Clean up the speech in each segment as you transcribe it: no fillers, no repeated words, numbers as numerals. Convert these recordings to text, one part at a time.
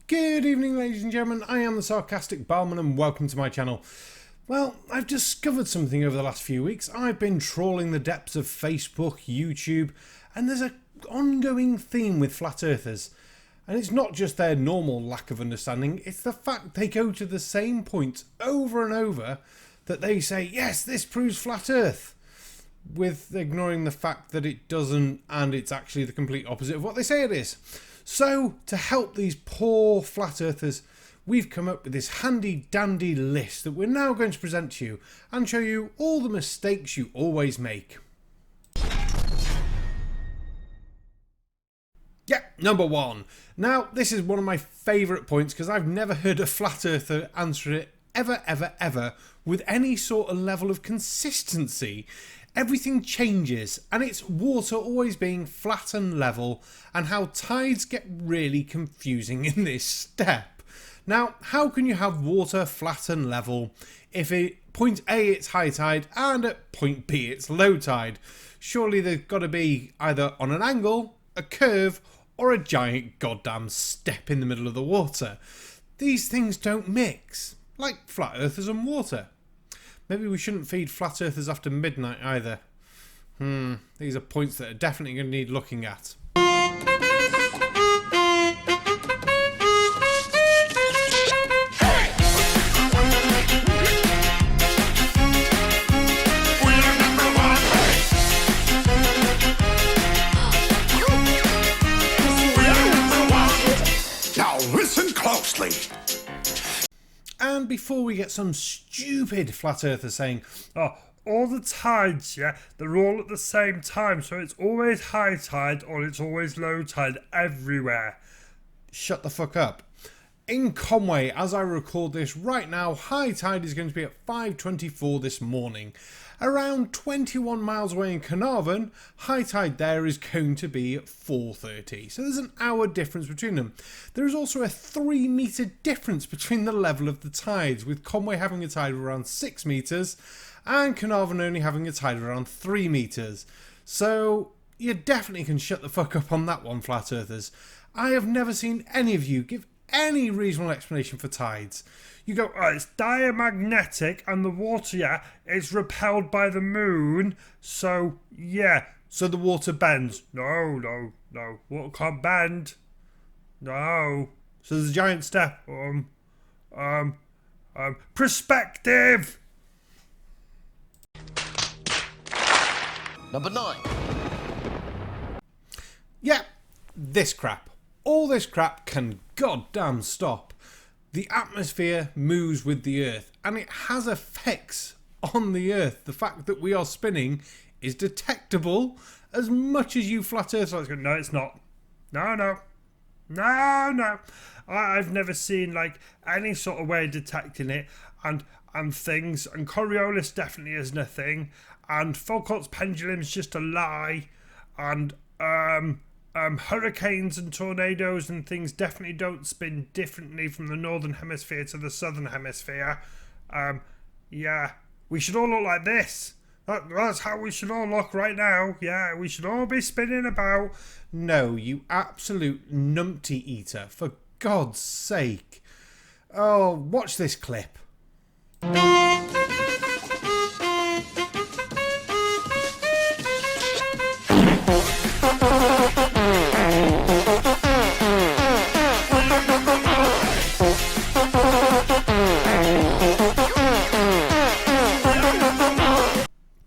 Good evening, ladies and gentlemen. I am the Sarcastic Barman and welcome to my channel. Well, I've discovered something over the last few weeks. I've been trawling the depths of Facebook, YouTube, and there's an ongoing theme with flat earthers. And it's not just their normal lack of understanding, it's the fact they go to the same point over and over that they say, yes, this proves flat earth, with ignoring the fact that it doesn't, and it's actually the complete opposite of what they say it is. So, to help these poor flat earthers, we've come up with this handy dandy list that we're now going to present to you and show you all the mistakes you always make. Yeah, number one. Now, this is one of my favourite points because I've never heard a flat earther answer it ever with any sort of level of consistency. Everything changes, and it's water always being flat and level, and how tides get really confusing in this step. Now, how can you have water flat and level if at point A it's high tide and at point B it's low tide? Surely there's got to be either on an angle, a curve, or a giant goddamn step in the middle of the water. These things don't mix, like flat earthers and water. Maybe we shouldn't feed flat earthers after midnight either. These are points that are definitely going to need looking at. Now listen closely. And before we get some stupid flat earther saying, Oh, all the tides, yeah, they're all at the same time, so it's always high tide or it's always low tide everywhere. shut the fuck up. In Conway, as I record this right now, high tide is going to be at 5:24 this morning. Around 21 miles away in Carnarvon, high tide there is going to be at 4:30. So there's an hour difference between them. There is also a 3 metre difference between the level of the tides, with Conway having a tide of around 6 metres and Carnarvon only having a tide of around 3 metres. So you definitely can shut the fuck up on that one, flat earthers. I have never seen any of you give any reasonable explanation for tides. You go, oh, it's diamagnetic and the water, yeah, it's repelled by the moon, so, yeah. So the water bends. No, water can't bend. No. So there's a giant step. Perspective! Number 9. Yeah, this crap. All this crap can goddamn stop. The atmosphere moves with the Earth, and it has effects on the Earth. The fact that we are spinning is detectable as much as you flat earthers go, No, it's not. No. I've never seen like any sort of way of detecting it, and things, and Coriolis definitely isn't a thing, and Foucault's pendulum's just a lie, and hurricanes and tornadoes and things definitely don't spin differently from the northern hemisphere to the southern hemisphere. Yeah, we should all look like this. That's how we should all look right now. Yeah, we should all be spinning about. No, you absolute numpty eater, for God's sake. Oh, watch this clip.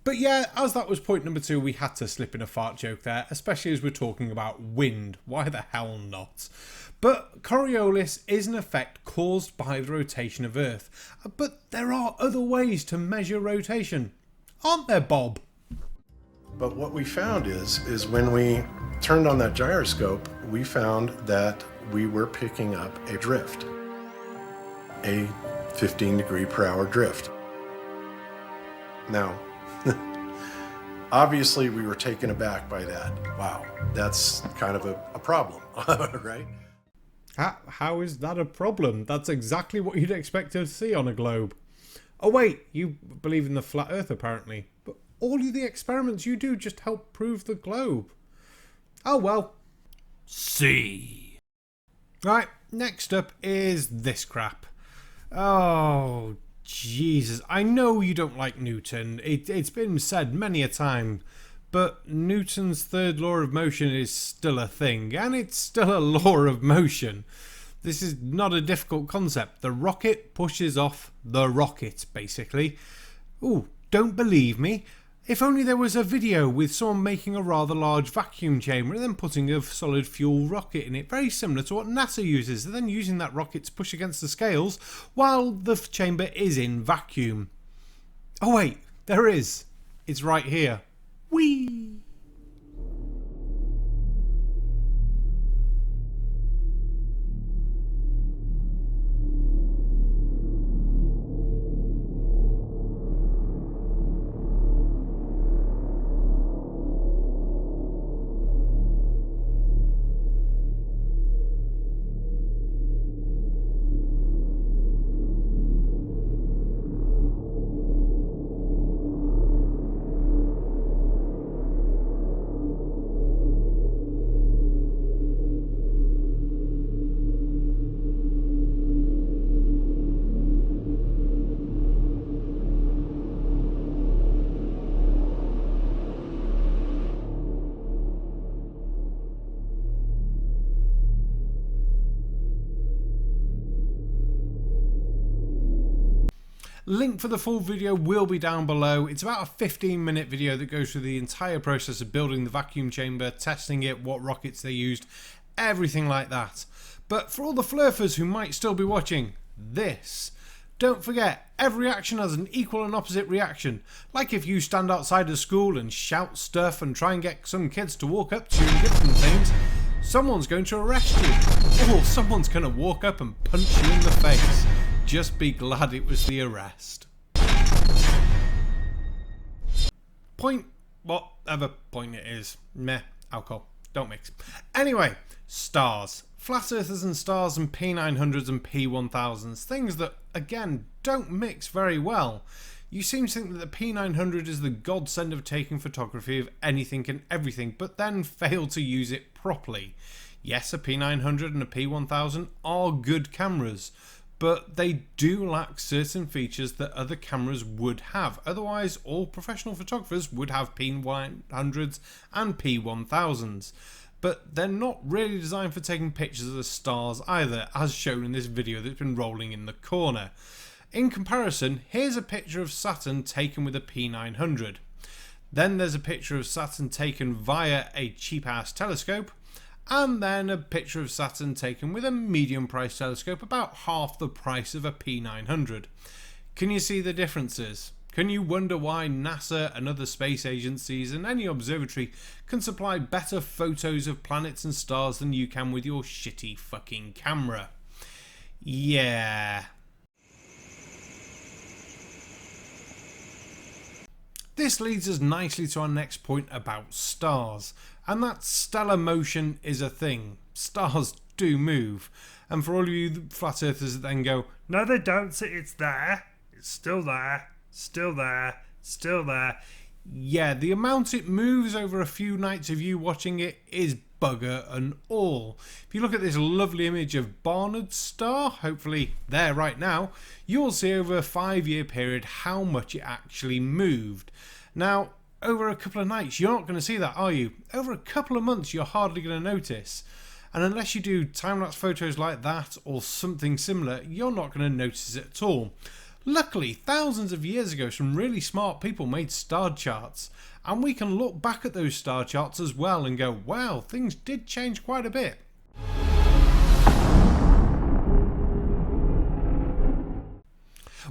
But yeah, as that was point number 2, we had to slip in a fart joke there, especially as we're talking about wind. Why the hell not? But Coriolis is an effect caused by the rotation of Earth. But there are other ways to measure rotation, aren't there, Bob? But what we found is when we turned on that gyroscope, we found that we were picking up a drift, a 15-degree-per-hour drift. Now, obviously we were taken aback by that. Wow, that's kind of a problem, right? How is that a problem? That's exactly what you'd expect to see on a globe. Oh wait, you believe in the flat earth apparently. But all of the experiments you do just help prove the globe. Oh well. C. Right, next up is this crap. Oh, Jesus. I know you don't like Newton. It's been said many a time. But Newton's third law of motion is still a thing, and it's still a law of motion. This is not a difficult concept. The rocket pushes off the rocket, basically. Ooh, don't believe me? If only there was a video with someone making a rather large vacuum chamber and then putting a solid fuel rocket in it, very similar to what NASA uses, and then using that rocket to push against the scales while the chamber is in vacuum. Oh wait, there is. It's right here. Whee! Link for the full video will be down below. It's about a 15-minute video that goes through the entire process of building the vacuum chamber, testing it, what rockets they used, everything like that. But for all the flurfers who might still be watching this, don't forget, every action has an equal and opposite reaction. Like if you stand outside of school and shout stuff and try and get some kids to walk up to you and give them things, someone's going to arrest you. Or someone's going to walk up and punch you in the face. Just be glad it was the arrest. Point, whatever point it is. Meh, alcohol. Don't mix. Anyway, stars. Flat earthers and stars and P900s and P1000s. Things that, again, don't mix very well. You seem to think that the P900 is the godsend of taking photography of anything and everything, but then fail to use it properly. Yes, a P900 and a P1000 are good cameras, but they do lack certain features that other cameras would have. Otherwise, all professional photographers would have P100s and P1000s. But they're not really designed for taking pictures of the stars either, as shown in this video that's been rolling in the corner. In comparison, here's a picture of Saturn taken with a P900. Then there's a picture of Saturn taken via a cheap-ass telescope. And then a picture of Saturn taken with a medium price telescope, about half the price of a P900. Can you see the differences? Can you wonder why NASA and other space agencies and any observatory can supply better photos of planets and stars than you can with your shitty fucking camera? Yeah. This leads us nicely to our next point about stars, and that stellar motion is a thing. Stars do move, and for all of you flat earthers that then go, no they don't, it's there, it's still there, still there, still there. Yeah, the amount it moves over a few nights of you watching it is bugger and all. If you look at this lovely image of Barnard's star, hopefully there right now, you'll see over a 5-year period how much it actually moved. Now, over a couple of nights, you're not going to see that, are you? Over a couple of months, you're hardly going to notice. And unless you do time-lapse photos like that or something similar, you're not going to notice it at all. Luckily, thousands of years ago, some really smart people made star charts, and we can look back at those star charts as well and go, wow, things did change quite a bit.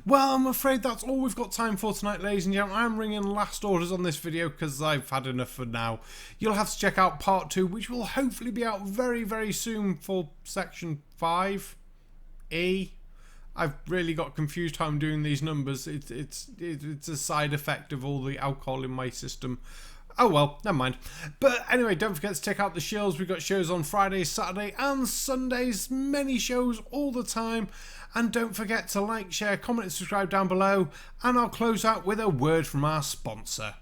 Well, I'm afraid that's all we've got time for tonight, ladies and gentlemen. I'm ringing last orders on this video because I've had enough for now. You'll have to check out part 2, which will hopefully be out very, very soon for section 5E. I've really got confused how I'm doing these numbers. It's a side effect of all the alcohol in my system. Oh well, never mind. But anyway, don't forget to check out the shows. We've got shows on Fridays, Saturday and Sundays. Many shows all the time. And don't forget to like, share, comment and subscribe down below. And I'll close out with a word from our sponsor.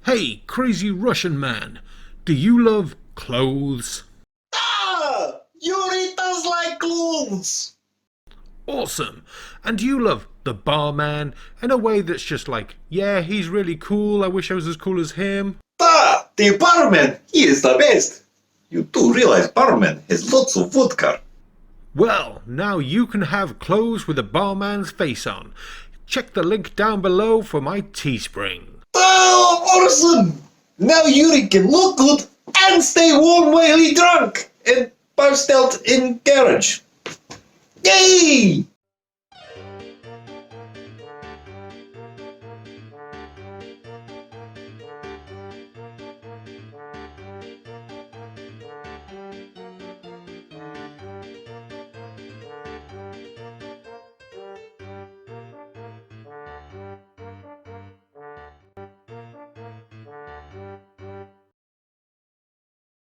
Hey, crazy Russian man. Do you love clothes? Ah! Yurita smells like clothes. Awesome. And you love the barman in a way that's just like, yeah, he's really cool. I wish I was as cool as him. The barman, he is the best. You do realize barman has lots of vodka. Well, now you can have clothes with a barman's face on. Check the link down below for my Teespring. Oh, awesome! Now Yuri can look good and stay warm while he drunk and burst out in garage. Yay!